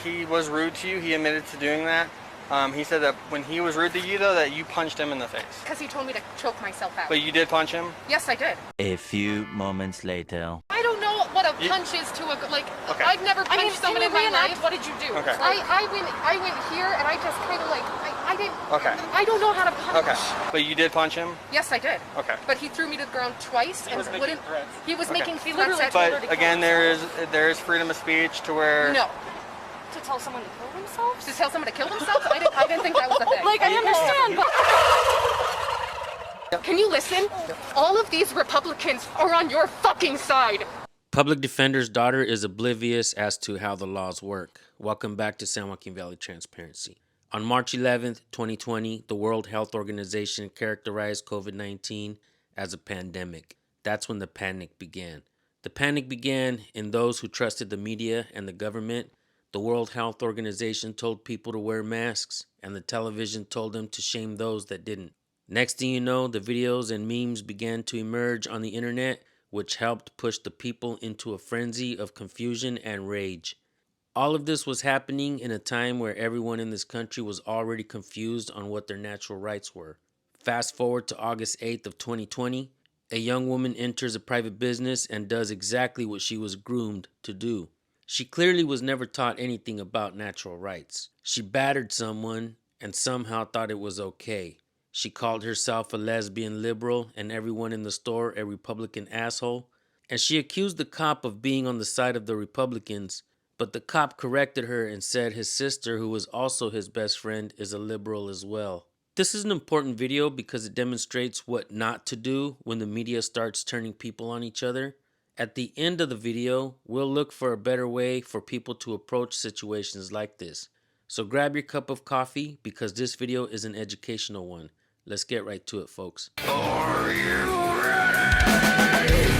he was rude to you. He admitted to doing that. He said that when he was rude to you, though, that you punched him in the face. Because he told me to choke myself out. But you did punch him? Yes, I did. A few moments later. I don't know what a punch is to a, like, okay. I've never punched someone in my life. What did you do? Okay. I went here and I just kind of like, I didn't, okay. I don't know how to punch. Okay. But you did punch him? Yes, I did. Okay. But he threw me to the ground twice and wouldn't, he was making threats. But again, there is freedom of speech to where... No. To tell someone to kill themselves? To tell someone to kill themselves? I didn't think that was a thing. Like, I understand, but... Can you listen? All of these Republicans are on your fucking side. Public defender's daughter is oblivious as to how the laws work. Welcome back to San Joaquin Valley Transparency. On March 11th, 2020, the World Health Organization characterized COVID-19 as a pandemic. That's when the panic began. The panic began in those who trusted the media and the government. The World Health Organization told people to wear masks, and the television told them to shame those that didn't. Next thing you know, the videos and memes began to emerge on the internet, which helped push the people into a frenzy of confusion and rage. All of this was happening in a time where everyone in this country was already confused on what their natural rights were. Fast forward to August 8th of 2020, a young woman enters a private business and does exactly what she was groomed to do. She clearly was never taught anything about natural rights. She battered someone and somehow thought it was okay. She called herself a lesbian liberal and everyone in the store a Republican asshole. And she accused the cop of being on the side of the Republicans, but the cop corrected her and said his sister, who was also his best friend, is a liberal as well. This is an important video because it demonstrates what not to do when the media starts turning people on each other. At the end of the video, we'll look for a better way for people to approach situations like this. So grab your cup of coffee because this video is an educational one. Let's get right to it, folks. Are you ready?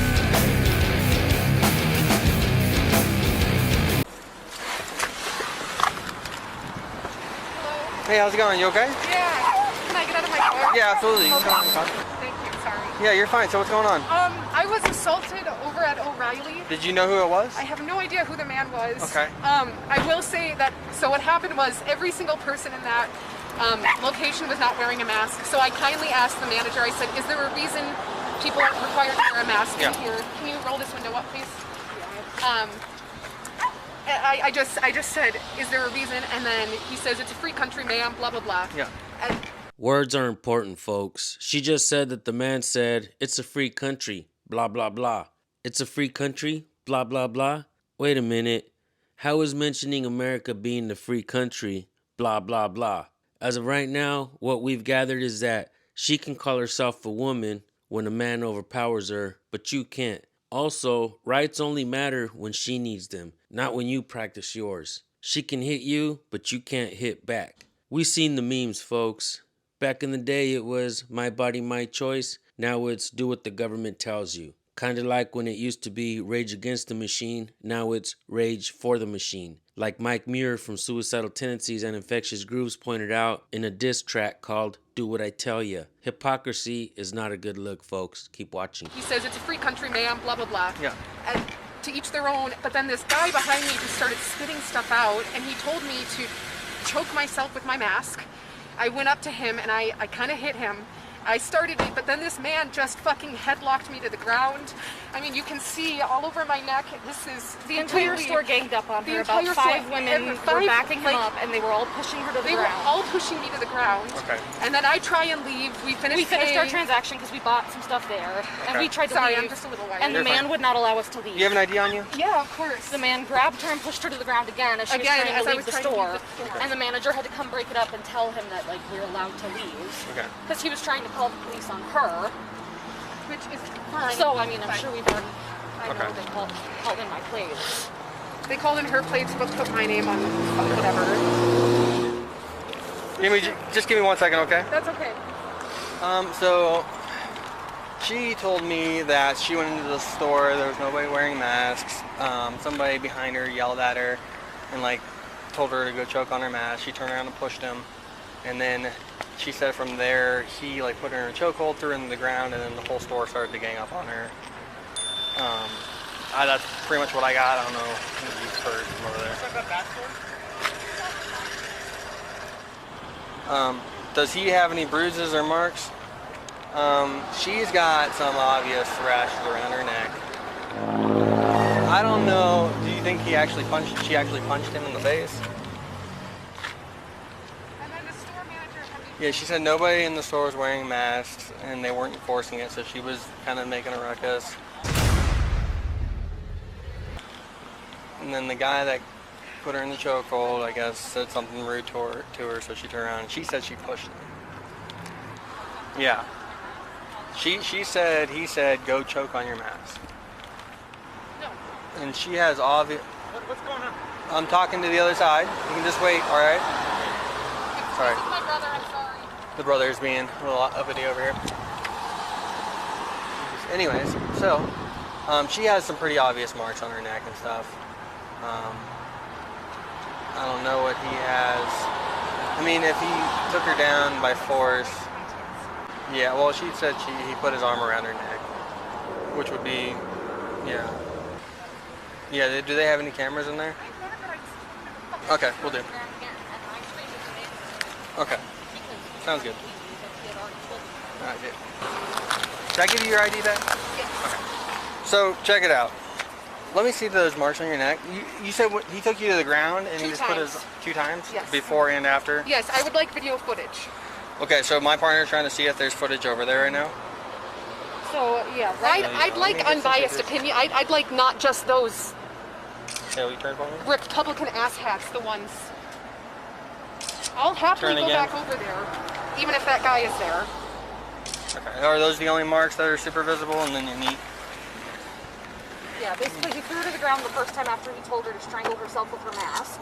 Hey, how's it going? You okay? Yeah. Can I get out of my car? Yeah, absolutely. You can Okay. come on, come on. Thank you. Sorry. Yeah, you're fine. So what's going on? I was assaulted over at O'Reilly. Did you know who it was? I have no idea who the man was. Okay. I will say that, so what happened was every single person in that location was not wearing a mask. So I kindly asked the manager, I said, is there a reason people aren't required to wear a mask in here? Can you roll this window up, please? I just said, is there a reason? And then he says, it's a free country, ma'am, blah, blah, blah. Yeah. And Words are important, folks. She just said that the man said, it's a free country, blah, blah, blah. It's a free country, blah, blah, blah. Wait a minute. How is mentioning America being the free country, blah, blah, blah? As of right now, what we've gathered is that she can call herself a woman when a man overpowers her, but you can't. Also, rights only matter when she needs them, not when you practice yours. She can hit you, but you can't hit back. We've seen the memes, folks. Back in the day, it was my body, my choice. Now it's do what the government tells you. Kind of like when it used to be Rage Against the Machine. Now it's Rage for the Machine. Like Mike Muir from Suicidal Tendencies and Infectious Grooves pointed out in a diss track called Do What I Tell Ya. Hypocrisy is not a good look, folks. Keep watching. he says, it's a free country, ma'am, blah, blah, blah. Yeah. And to each their own. But then this guy behind me just started spitting stuff out, and he told me to choke myself with my mask. I went up to him and I kind of hit him. I started it, but then this man just fucking headlocked me to the ground. I mean, you can see all over my neck. This is The entire store ganged up on her. About entire 5 store- women and were backing him like, up, and they were all pushing her to the They were ground. all pushing me to the ground. Okay. And then I try and leave. We finished our paying. transaction because we bought some stuff there, and we tried to Sorry, leave. I'm just a little wired. And the You're man fine. would not allow us to leave. You have an ID on you? Yeah, of course. The man grabbed her and pushed her to the ground again as she was Again, trying as to I leave was the trying to store. leave the store. And the manager had to come break it up and tell him that like we're allowed to leave. Okay. Because he was trying to call the police on her. Which is fine. So I mean, I'm Fine. sure we've already. I know Okay. they called in my plates. They called in her plates, but put my name on whatever. Just give me 1 second, okay? That's okay. So she told me that she went into the store, there was nobody wearing masks. Somebody behind her yelled at her and like told her to go choke on her mask. She turned around and pushed him. And then she said from there, he like put her in a chokehold, threw her into the ground, and then the whole store started to gang up on her. That's pretty much what I got. I don't know what you've heard from over there. Does he have any bruises or marks? She's got some obvious rashes around her neck. I don't know. Do you think she actually punched him in the face? And then the store manager. Yeah, she said nobody in the store was wearing masks and they weren't enforcing it, so she was kind of making a ruckus. And then the guy that put her in the chokehold, I guess, said something rude to her, so she turned around and she said she pushed him. Yeah. He said, go choke on your mask. No. And she has obvious... What's going on? I'm talking to the other side. You can just wait, alright? Sorry. This is my brother, I'm sorry. The brother's being a little uppity over here. Anyways, so, she has some pretty obvious marks on her neck and stuff. I don't know what he has. I mean, if he took her down by force... Yeah, well, she said he put his arm around her neck, which would be, yeah. Yeah, do they have any cameras in there? Okay, we'll do. Okay, sounds good. All right, good. Did I give you your ID back? Yes. Okay. So, check it out. Let me see those marks on your neck. You said he took you to the ground and he just put his 2 times? Yes. Before and after? Yes, I would like video footage. Okay, so my partner's trying to see if there's footage over there right now. So, yeah, right. I'd like unbiased opinion. I'd like not just those Okay, will you turn for me? Republican asshats, the ones. I'll happily Turn go again. back over there, even if that guy is there. Okay, are those the only marks that are super visible and then your knee? Yeah, basically he threw her to the ground the first time after he told her to strangle herself with her mask.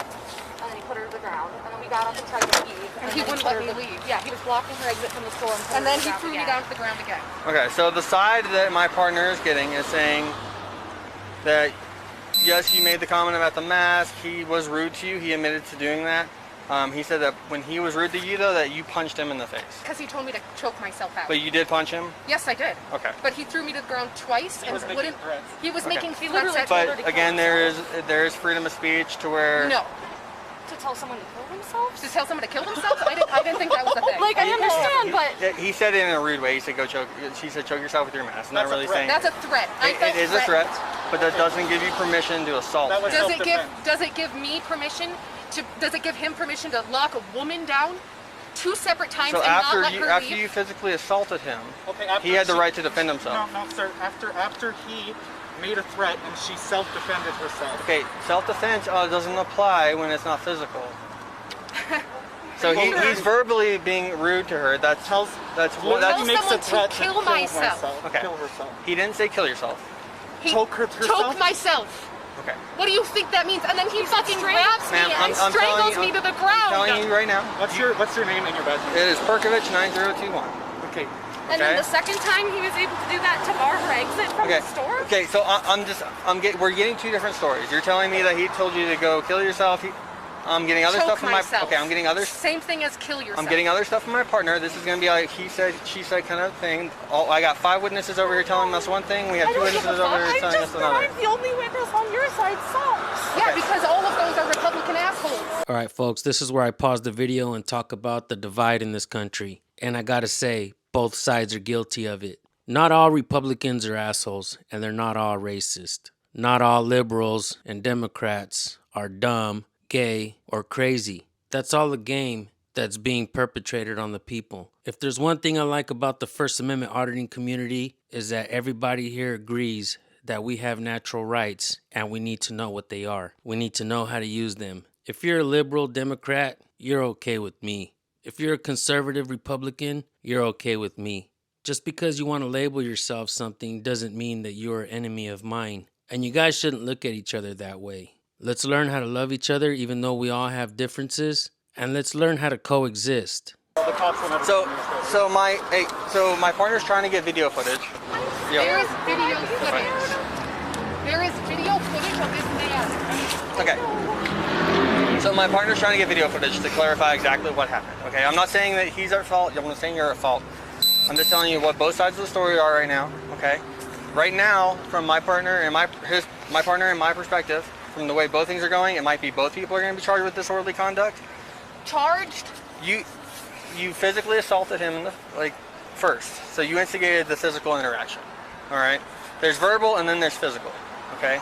And then he put her to the ground. And then we got up and tried to leave. And he wouldn't let me leave. Yeah, he was blocking her exit from the store. And then he threw me down to the ground again. Okay, so the side that my partner is getting is saying that yes, you made the comment about the mask, he was rude to you, he admitted to doing that. He said that when he was rude to you though, that you punched him in the face. Because he told me to choke myself out. But you did punch him? Yes, I did. Okay. But he threw me to the ground twice and wouldn't. He was making He threats literally at told her me. to But again, there is freedom of speech to where... No. To tell someone to kill themselves? To tell someone to kill themselves? I didn't think that was a thing. Like, I understand, but... He said it in a rude way. He said, go choke. She said, choke yourself with your mask. Not really saying... That's a threat. It is a threat, but that doesn't give you permission to assault. Does it give me permission to? Does it give him permission to lock a woman down 2 separate times So and not let her after leave? you physically assaulted him, Okay, he had the right to defend himself. No, sir. After he made a threat and she self-defended herself. Okay, self-defense doesn't apply when it's not physical. So he's verbally being rude to her. That's Tell what someone to kill myself. Okay. Kill herself. He didn't say kill yourself. Choke herself? myself. Okay. What do you think that means? And then he fucking grabs me Ma'am, and I'm strangles me to the ground. I'm telling you right now. What's your name and your badge? It is Perkovich 9021. Okay. And then the second time he was able to do that to bar her exit from the store? Okay, so we're getting 2 different stories. You're telling me that he told you to go kill yourself. I'm getting other stuff from I'm getting other. Same thing as kill yourself. I'm getting other stuff from my partner. This is going to be like he said, she said kind of thing. I got 5 witnesses over here telling us one thing. We have 2 witnesses over here telling us another. I'm the only witness on your side, sucks. Yeah, because all of those are Republican assholes. All right, folks, this is where I pause the video and talk about the divide in this country. And I gotta say, both sides are guilty of it. Not all Republicans are assholes, and they're not all racist. Not all liberals and Democrats are dumb, gay, or crazy. That's all a game that's being perpetrated on the people. If there's one thing I like about the First Amendment auditing community is that everybody here agrees that we have natural rights and we need to know what they are. We need to know how to use them. If you're a liberal Democrat, you're okay with me. If you're a conservative Republican, you're okay with me. Just because you want to label yourself something doesn't mean that you're an enemy of mine. And you guys shouldn't look at each other that way. Let's learn how to love each other even though we all have differences. And let's learn how to coexist. So my partner's trying to get video footage. There is video footage. There is video footage of this man. Okay. So my partner's trying to get video footage to clarify exactly what happened. Okay, I'm not saying that he's at fault. I'm not saying you're at fault. I'm just telling you what both sides of the story are right now. Okay. Right now, from my partner and my partner and my perspective, from the way both things are going, it might be both people are going to be charged with disorderly conduct. Charged? you physically assaulted him in the, first. So you instigated the physical interaction. All right. There's verbal and then there's physical. Okay.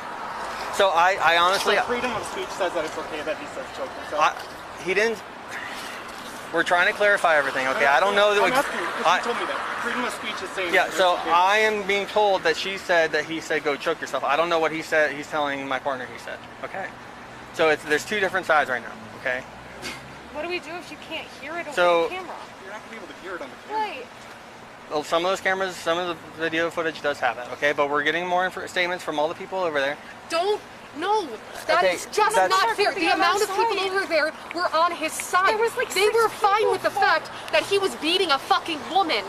So I honestly. So freedom of speech says that it's okay that he says choke himself. He didn't. We're trying to clarify everything. Okay. I don't know that. I'm asking you, because you told me that freedom of speech is saying. Yeah. That So okay. I am being told that he said go choke yourself. I don't know what he said. He's telling my partner he said. Okay. So there's two different sides right now. Okay. What do we do if you can't hear it over So- the camera? You're not gonna be able to hear it on the camera. Right. Well, some of those cameras, some of the video footage does have it. Okay. But we're getting more statements from all the people over there. No, that Okay, is just that's- not fair. The on amount our of people side. over there were on his side. There was, like, they 6 were fine people with the fact that he was beating a fucking woman.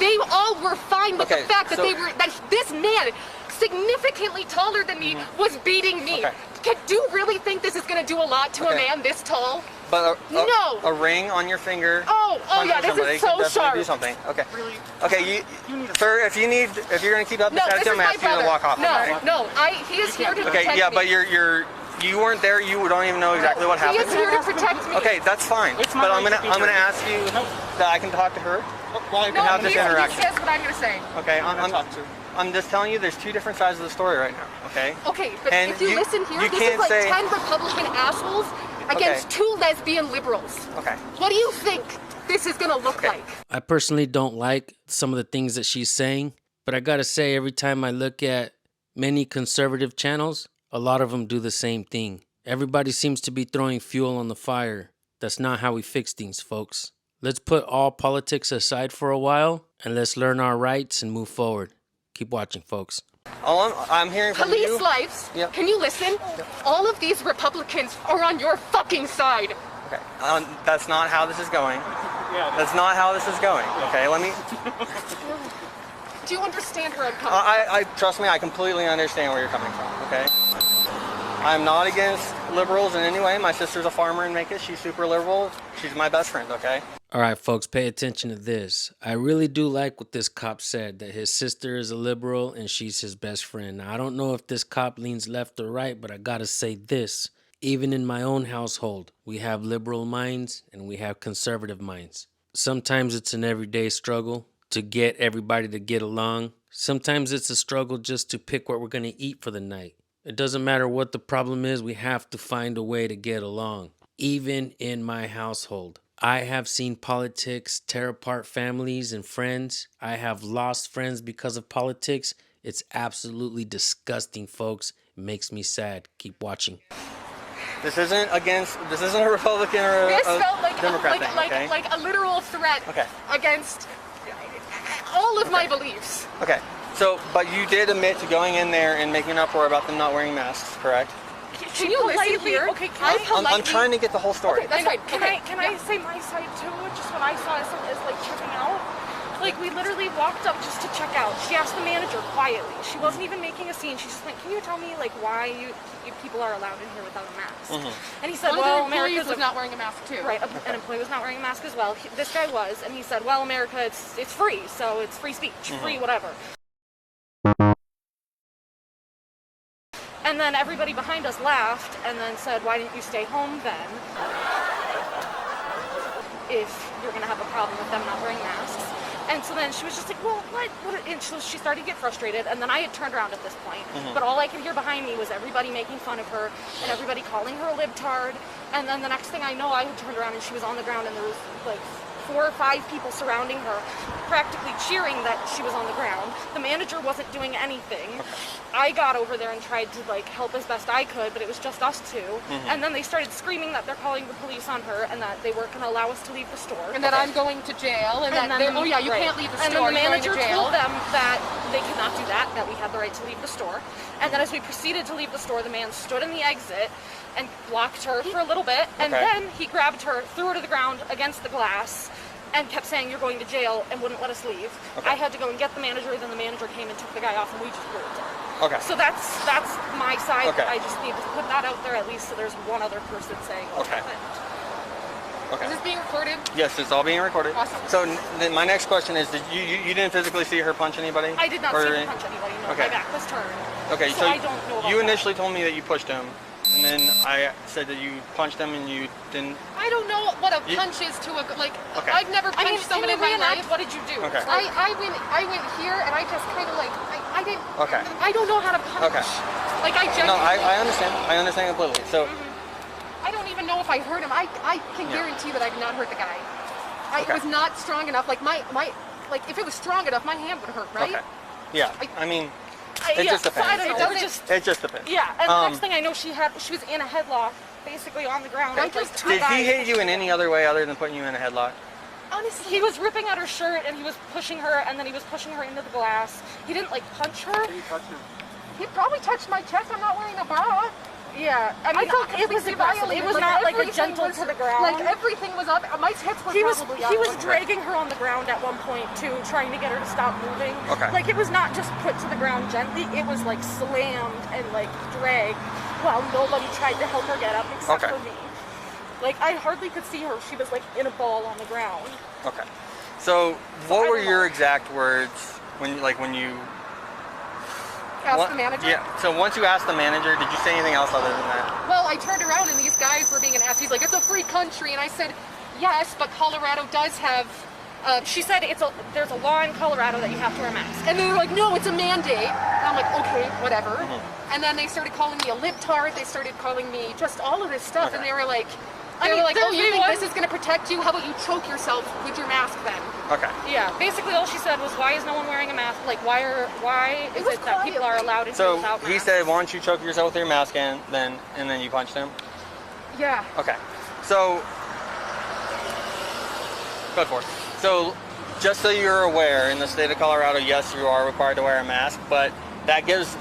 They all were fine with Okay, the fact that so- that this man, significantly taller than me, was beating me. Okay. Do you really think this is going to do a lot to a Okay. man this tall? But No. a ring on your finger. Oh punching yeah, this somebody is can so definitely sharp. do something. Okay. Really? Okay, You need a- sir, if you're gonna keep up this No, this attitude, is I'm my gonna ask you to brother. walk off. No, he is here to protect Okay, yeah, me. but you weren't there. You don't even know exactly what He happened. is here to protect me. Okay, that's fine. It's my But I'm right to gonna be here. ask you that I can talk to her. Well, I No, have this he interaction. says what I'm going to say. Okay, I'm gonna talk to her. I'm just telling you, there's two different sides of the story right now. Okay. Okay, but And if you listen here, you this can't is like say 10 Republican assholes against Okay. 2 lesbian liberals. Okay. What do you think this is going to look like? I personally don't like some of the things that she's saying, but I gotta say, every time I look at many conservative channels, a lot of them do the same thing. Everybody seems to be throwing fuel on the fire. That's not how we fix things, folks. Let's put all politics aside for a while and let's learn our rights and move forward. Keep watching, folks. All I'm hearing from Police you. lives, Yep. can you listen? All of these Republicans are on your fucking side. Okay. That's not how this is going. Yeah. That's not how this is going. Okay. Let me. Do you understand where I'm coming I trust me. I completely understand where you're coming from. Okay. I'm not against liberals in any way. My sister's a farmer in Macon. She's super liberal. She's my best friend. Okay. All right, folks, pay attention to this. I really do like what this cop said, that his sister is a liberal and she's his best friend. Now, I don't know if this cop leans left or right, but I gotta say this. Even in my own household, we have liberal minds and we have conservative minds. Sometimes it's an everyday struggle to get everybody to get along. Sometimes it's a struggle just to pick what we're gonna eat for the night. It doesn't matter what the problem is, we have to find a way to get along. Even in my household, I have seen politics tear apart families and friends. I have lost friends because of politics. It's absolutely disgusting, folks. It makes me sad. Keep watching. This isn't a Republican or This a felt like, Democrat thing. Okay. like a literal threat Okay. against all of my beliefs. Okay. So, but you did admit to going in there and making an uproar about them not wearing masks, correct? Can you listen politely- here? okay, can I- I'm trying to get the whole story. Okay, that's right. Can I say my side too? Just when I saw us as like checking out, like we literally walked up just to check out. She asked the manager quietly. She wasn't even making a scene. She's just like, "Can you tell me like why you people are allowed in here without a mask?" And he said, One of "Well, the employees America's was not wearing a mask too. right. An employee was not wearing a mask as well. This guy was, and he said, "Well, America, it's free, so it's free speech, free whatever." And then everybody behind us laughed and then said, "Why didn't you stay home then? If you're gonna have a problem with them not wearing masks." And so then she was just like, "Well, what?" And so she started to get frustrated. And then I had turned around at this point, but all I could hear behind me was everybody making fun of her and everybody calling her a libtard. And then the next thing I know, I had turned around and she was on the ground, and there was like 4 or 5 people surrounding her, practically cheering that she was on the ground. The manager wasn't doing anything. I got over there and tried to like help as best I could, but it was just us two. And then they started screaming that they're calling the police on her and that they weren't going to allow us to leave the store. And that I'm going to jail, and, that then, oh yeah, you right. can't leave the And store. then the you're going to manager jail. told them that they could not do that we had the right to leave the store. And then as we proceeded to leave the store, the man stood in the exit and blocked her for a little bit. And Okay. then he grabbed her, threw her to the ground against the glass, and kept saying, "You're going to jail," and wouldn't let us leave. Okay. I had to go and get the manager, then the manager came and took the guy off, and we just blew it. Okay. So that's my side. Okay. I just need to put that out there at least so there's one other person saying what Okay. happened. Is Okay. this being recorded? Yes, it's all being recorded. Awesome. So then my next question is, did you didn't physically see her punch anybody? I did not Or see any- him punch anybody, no. Okay. My back was turned. Okay, So so I don't know about you that. initially told me that you pushed him, and then I said that you punched them and you didn't. I don't know what a punch is to a like. Okay. I've never punched someone in my life. What did you do? Okay. I went here and I just kind of like I didn't. Okay. I don't know how to punch. Okay. Like I No, genuinely. I understand. I understand completely. So. I don't even know if I hurt him. I can guarantee that I did not hurt the guy. It was not strong enough. Like my like if it was strong enough, my hand would hurt, right? Okay. Yeah. I mean, it yeah, just depends. so I don't know. It just depends. Yeah, and the next thing I know, she was in a headlock, basically on the ground. Did he hit you in any other way other than putting you in a headlock? Honestly, he was ripping at her shirt and he was pushing her, and then he was pushing her into the glass. He didn't like punch her. Did he touch you? He probably touched my chest. I'm not wearing a bra. Yeah, I mean, it was aggressive. It was not like a gentle to the ground. Like everything was up. My hips were probably up. He was dragging her on the ground at one point too, trying to get her to stop moving. Okay. Like it was not just put to the ground gently. It was like slammed and like dragged while nobody tried to help her get up except for me. Like I hardly could see her. She was like in a ball on the ground. Okay. So what were your exact words when you asked the manager? Yeah. So once you asked the manager, did you say anything else other than that? Well, I turned around and these guys were being an ass. He's like, it's a free country. And I said, yes, but Colorado does have... she said there's a law in Colorado that you have to wear a mask. And they were like, no, it's a mandate. And I'm like, okay, whatever. And then they started calling me a libtard. They started calling me just all of this stuff. And they were like... oh, you think this is going to protect you? How about you choke yourself with your mask then? Okay. Yeah, basically all she said was, why is no one wearing a mask? Like, why is it that people are allowed to do without masks? So he said, why don't you choke yourself with your mask and then you punched him? Yeah. Okay. So, go for it. So, just so you're aware, in the state of Colorado, yes, you are required to wear a mask, but that gives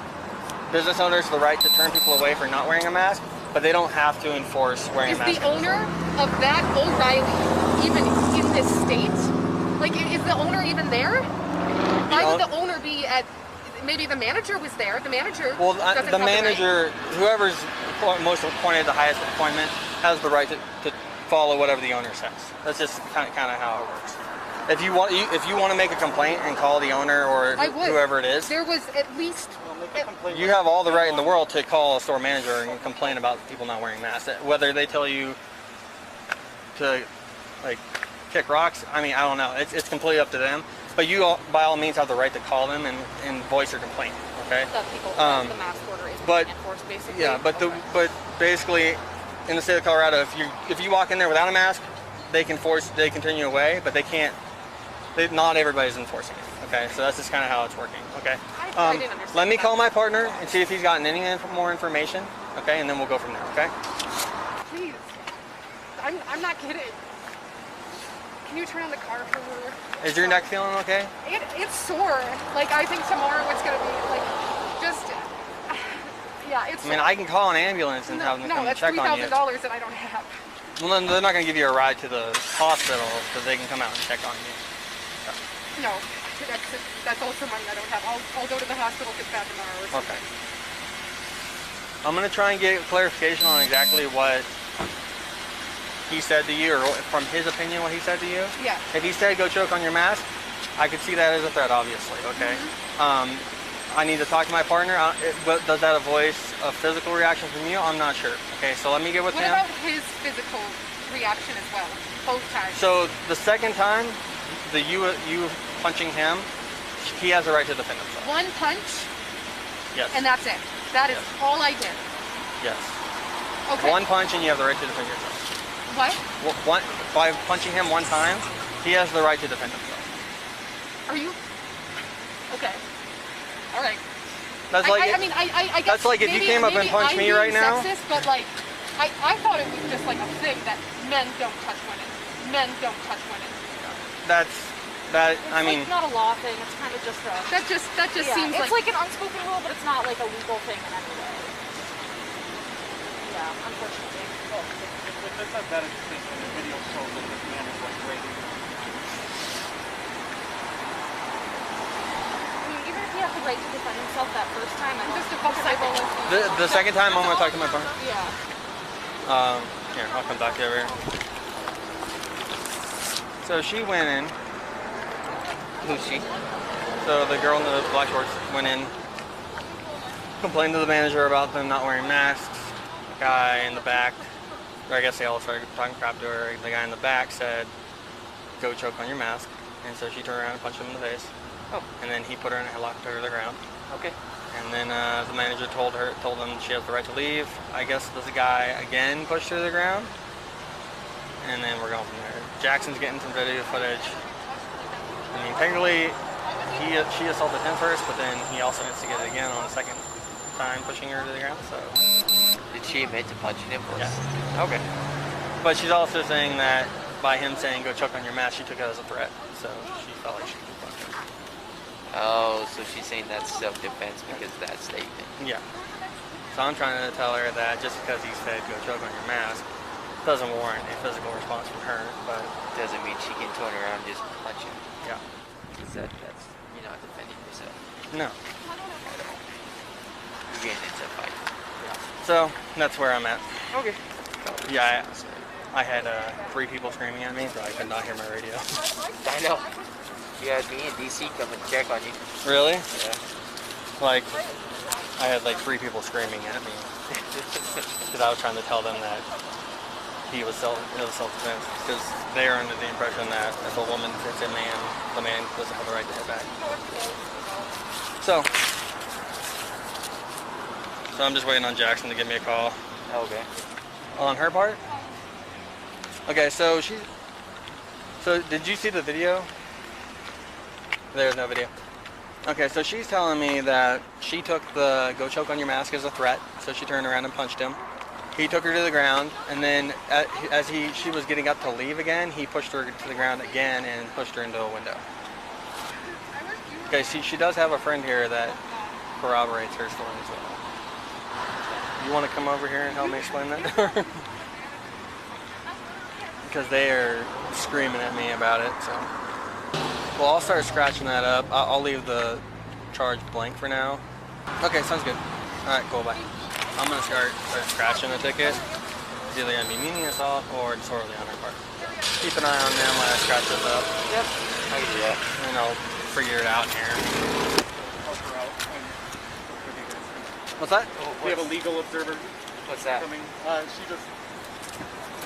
business owners the right to turn people away for not wearing a mask, but they don't have to enforce wearing a mask. Is the owner of that O'Reilly even in this state? Like, is the owner even there? Why would the owner be at... Maybe the manager was there. The manager doesn't the have manager, whoever's most appointed, the highest appointment, has the right to follow whatever the owner says. That's just kind of how it works. If you want to make a complaint and call the owner or whoever it is, there was at least... You have all the right in the world to call a store manager and complain about people not wearing masks. Whether they tell you to, like, kick rocks, I mean, I don't know. It's completely up to them. But you, by all means, have the right to call them and voice your complaint. Okay. That people, the mask order is being enforced, basically. Yeah, but basically, in the state of Colorado, if you walk in there without a mask, they can turn you away, but they can't. Not everybody's enforcing it. Okay, so that's just kind of how it's working. Okay. I didn't understand. Let me call my partner and see if he's gotten any more information. Okay, and then we'll go from there. Okay. Please, I'm not kidding. Can you turn on the car for her? Is your neck feeling okay? It's sore. Like, I think tomorrow it's going to be, like, just... Yeah, it's... I mean, I can call an ambulance and have them come check on you. No, that's $3,000 that I don't have. Well, then they're not going to give you a ride to the hospital because they can come out and check on you. So. No, that's also money I don't have. I'll go to the hospital, get that tomorrow or something. Okay. I'm going to try and get clarification on exactly what he said to you, or from his opinion what he said to you. Yeah. If he said go choke on your mask, I could see that as a threat, obviously, okay? I need to talk to my partner. Does that voice a physical reaction from you? I'm not sure. Okay, so let me get with him. What about his physical reaction as well, both times? So the second time, you punching him, he has the right to defend himself. One punch? Yes. And that's it. That is all I did. Yes. Okay. One punch and you have the right to defend yourself. What? By punching him one time, he has the right to defend himself. Are you? Okay. All right. That's like I guess that's like if you came up and punched me right now. Sexist, but like, I thought it was just like a thing that men don't touch women. Men don't touch women. I mean, it's not a law thing. It's kind of just a. That just seems it's like an unspoken rule, but it's not like a legal thing in any way. Yeah, unfortunately. Let's have that interesting when the video shows that this man is like raping. Even if he has the right to defend himself that first time, I'm just a couple the second time I'm gonna talk to my partner. Yeah. Here, I'll come back to you over here. So she went in. Who's she? So the girl in the black shorts went in, complained to the manager about them not wearing masks. guy in the back, or I guess they all started talking crap to her. The guy in the back said, "Go choke on your mask," and so she turned around and punched him in the face. Oh. And then he put her in a headlock, took her to the ground. Okay. And then the manager told them she has the right to leave. I guess this guy again pushed her to the ground. And then we're going from there. Jackson's getting some video footage. I mean, technically, she assaulted him first, but then he also gets to get it again on the second time pushing her to the ground. So. Did she admit to punching him? Yeah. Okay. But she's also saying that by him saying "go choke on your mask," she took it as a threat. So she felt like she could punch him. Oh, so she's saying that's self-defense because of that statement. Yeah. So I'm trying to tell her that just because he said "go choke on your mask" doesn't warrant a physical response from her, but Doesn't mean she can turn around and just punch him. yeah. That's you're not defending yourself. No. You're getting into a fight. So that's where I'm at. Okay. Yeah, I had 3 people screaming at me, so I could not hear my radio. I know. You had me and DC come and check on you. Really? Yeah. Like, I had like 3 people screaming at me because I was trying to tell them that it was self-defense, because they are under the impression that if a woman hits a man, the man doesn't have the right to hit back. So I'm just waiting on Jackson to give me a call. Okay. On her part? Okay, so did you see the video? There's no video. Okay, so she's telling me that she took the "go choke on your mask" as a threat, so she turned around and punched him. He took her to the ground, and then as she was getting up to leave again, he pushed her to the ground again and pushed her into a window. Okay, she does have a friend here that corroborates her story as well. You want to come over here and help me explain that to her? Because they are screaming at me about it, so. Well, I'll start scratching that up. I'll leave the charge blank for now. Okay, sounds good. All right, cool, bye. I'm going to start scratching the ticket. It's either going to be meaning assault or disorderly on her part. Keep an eye on them while I scratch this up. Yep. I can do that. And I'll figure it out here. What's that? We have a legal observer What's that? coming.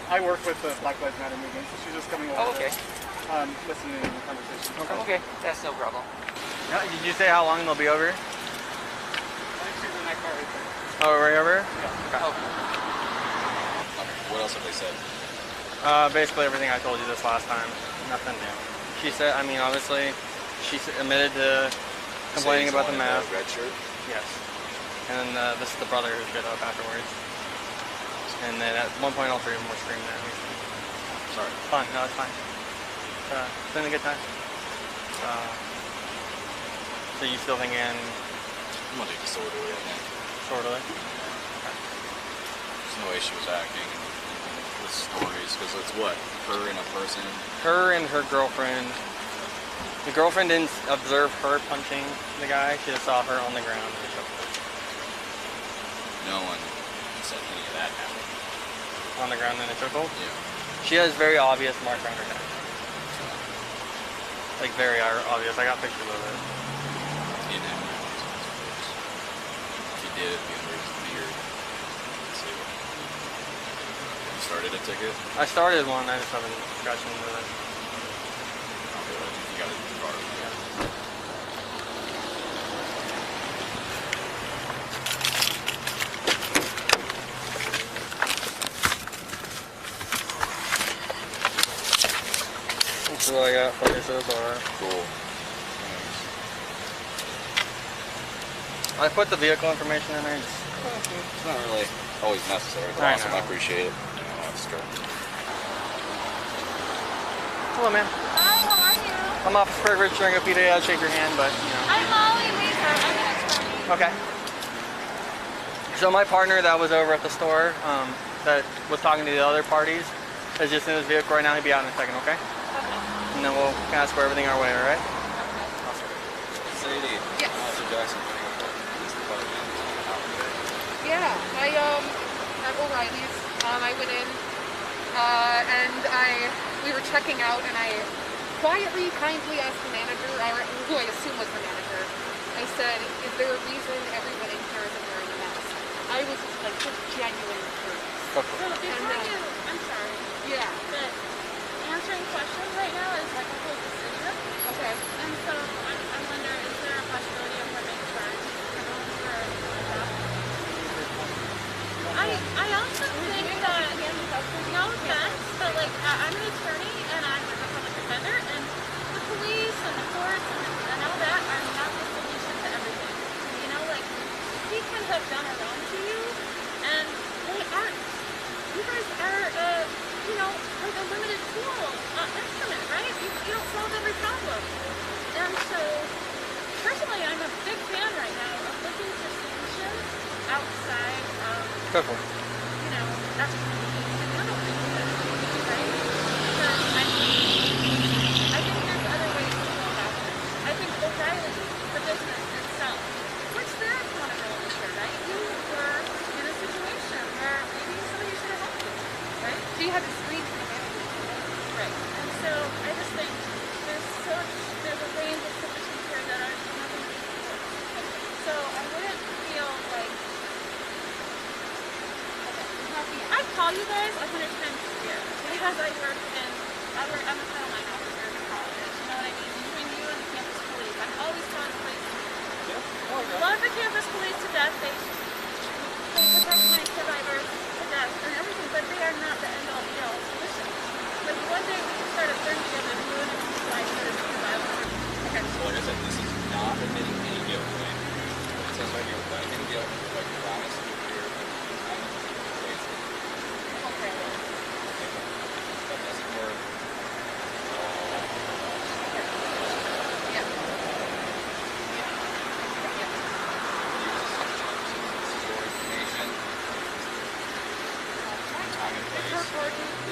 I work with the Black Lives Matter movement, so she's just coming over. Oh, okay. Listening to the conversation. Okay, that's no problem. Yeah, did you say how long they'll be over? I think she's in that car right there. Oh, right over? Yeah. Okay. What else have they said? Basically everything I told you this last time. Nothing new. She said, I mean, obviously, she admitted to complaining about the mask. Red shirt? Yes. And then this is the brother who showed up afterwards. And then at one point all 3 of them were screaming at me. Sorry. Fine, no, it's fine. It's been a good time. So you still thinking I'm gonna take disorderly, I think. disorderly? There's no way she was acting with stories, because it's what? Her and a person? Her and her girlfriend. The girlfriend didn't observe her punching the guy. She just saw her on the ground and choked her. No one said any of that happened. On the ground and a chokehold? Yeah. She has very obvious marks around her neck. Like very obvious. I got pictures of it. He didn't have any marks on his face. If he did, it'd be under his beard. Let's see. You started a ticket? I started one. I just haven't scratched into it. Okay, well, you got it far. That's what I got for you so far. Cool. I put the vehicle information in there. It's not really always necessary. It's I awesome. know. I appreciate it. You know, that's good. Hello, ma'am. Hi, how are you? I'm Officer Privilege during a PDA. I'll shake your hand, but you know. I'm Molly Lisa. I'm an attorney. Okay. So my partner that was over at the store, that was talking to the other parties, is just in his vehicle right now. He'll be out in a second, okay? Okay. And then we'll kind of square everything our way, all right? Awesome. Sadie. Yes. Officer Jackson. Police Department. Yeah, at O'Reilly's, I went in, and we were checking out, and I quietly, kindly asked the manager, who I assume was the manager, I said, is there a reason everyone in here isn't wearing a mask? I was like just genuinely curious. So before you, I'm sorry. Yeah. But answering questions right now is like a whole decision. Okay. And so I'm wondering, is there a possibility of her being charged for going for a job? I also think that, no offense, but like I'm an attorney and I'm a public defender, and the police and the courts and all that are not the solution to everything. You know, like he can have done a wrong to you, and they aren't. You guys are, you know, like a limited tool instrument, right? You don't solve every problem. And so, personally, I'm a big fan right now of looking for solutions outside of, you know, that's another thing, right? Because I think there's other ways to go about this. I think O'Reilly, the business itself, what's their accountability here, right? You were in a situation where maybe somebody should have helped you, right? So you had to screen for the manager. Right. And so I just think there's a range of solutions here that are not going to be supported. So I wouldn't feel like, I call you guys 100 times a year because I'm a Title IX officer in colleges. You know what I mean? Between you and the campus police, I'm always telling police, love the campus police to death. They protect my survivors to death and everything, but they are not the end-all be-all solution. Like one day we can start a third together and ruin people's lives for the violence. Okay. So like I said, this is not admitting any guilt, right? It says right here, without any guilt, like promise to appear in the time of the case. Okay. That doesn't work. Yeah.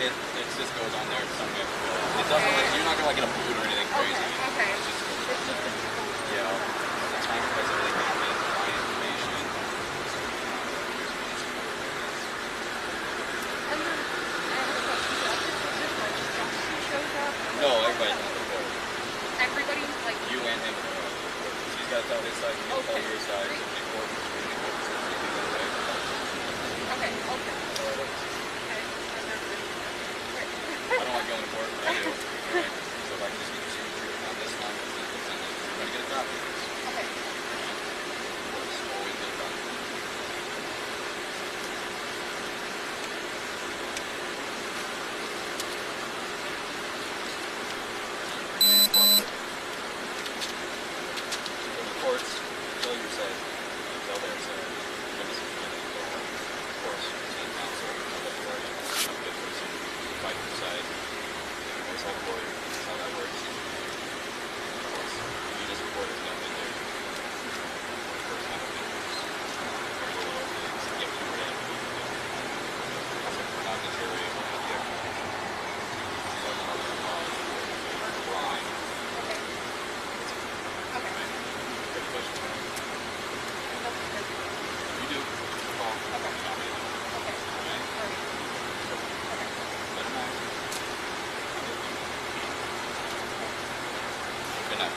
It just goes on there somewhere. It doesn't like, you're not gonna like get a boot or anything crazy. Okay. It's just yeah. The time and place of everything is my information. And then I have a question. So after this, like, she shows up. No, everybody's on the board. Everybody, like. You and him. She's got to tell his side, you tell your side. Okay. I don't like going to court, but I do. Right? So if I can just get your signature on this one, I'm going to get a copy. Okay. Always get a copy. So the courts, tell your side, tell their side. Of course, city council, a good person, fight your side. Always have a lawyer. That's how that works. Of course, you just report there's nothing there. Of course, not a business. Get you read. Also, not the jury, but the execution. So, crime. Okay. Good question. You do. Call. Okay. Let him know. Good night.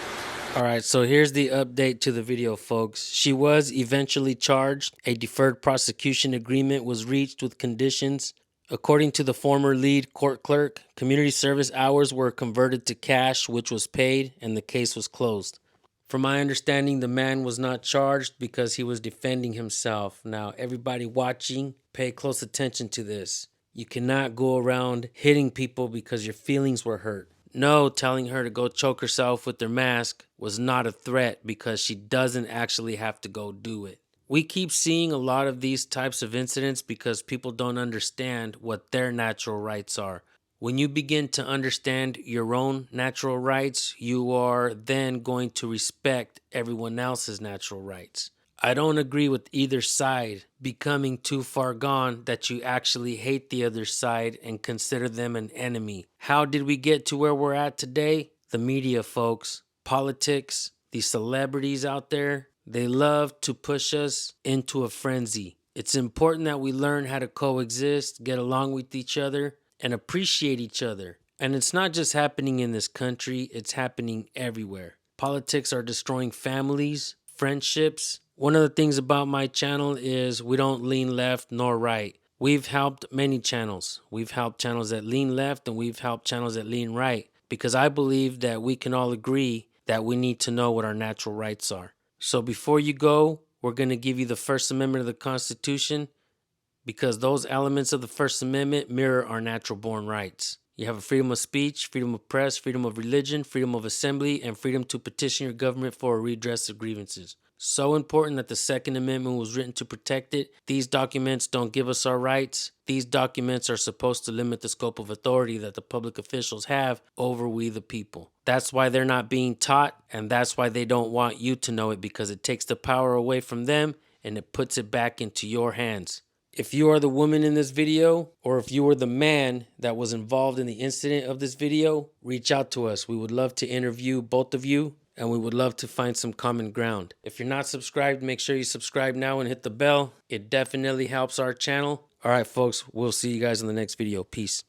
All right, so here's the update to the video, folks. She was eventually charged. A deferred prosecution agreement was reached with conditions. According to the former lead court clerk, community service hours were converted to cash, which was paid, and the case was closed. From my understanding, the man was not charged because he was defending himself. Now, everybody watching, pay close attention to this. You cannot go around hitting people because your feelings were hurt. No, telling her to go choke herself with her mask was not a threat because she doesn't actually have to go do it. We keep seeing a lot of these types of incidents because people don't understand what their natural rights are. When you begin to understand your own natural rights, you are then going to respect everyone else's natural rights. I don't agree with either side becoming too far gone that you actually hate the other side and consider them an enemy. How did we get to where we're at today? The media, folks, politics, the celebrities out there, they love to push us into a frenzy. It's important that we learn how to coexist, get along with each other, and appreciate each other. And it's not just happening in this country, it's happening everywhere. Politics are destroying families, friendships, One of the things about my channel is we don't lean left nor right. We've helped many channels. We've helped channels that lean left and we've helped channels that lean right because I believe that we can all agree that we need to know what our natural rights are. So before you go, we're going to give you the First Amendment of the Constitution because those elements of the First Amendment mirror our natural born rights. You have a freedom of speech, freedom of press, freedom of religion, freedom of assembly, and freedom to petition your government for a redress of grievances. So important that the Second Amendment was written to protect it. These documents don't give us our rights. These documents are supposed to limit the scope of authority that the public officials have over we the people. That's why they're not being taught, and that's why they don't want you to know it, because it takes the power away from them and it puts it back into your hands. If you are the woman in this video, or if you are the man that was involved in the incident of this video, reach out to us. We would love to interview both of you, and we would love to find some common ground. If you're not subscribed, make sure you subscribe now and hit the bell. It definitely helps our channel. All right, folks, we'll see you guys in the next video. Peace.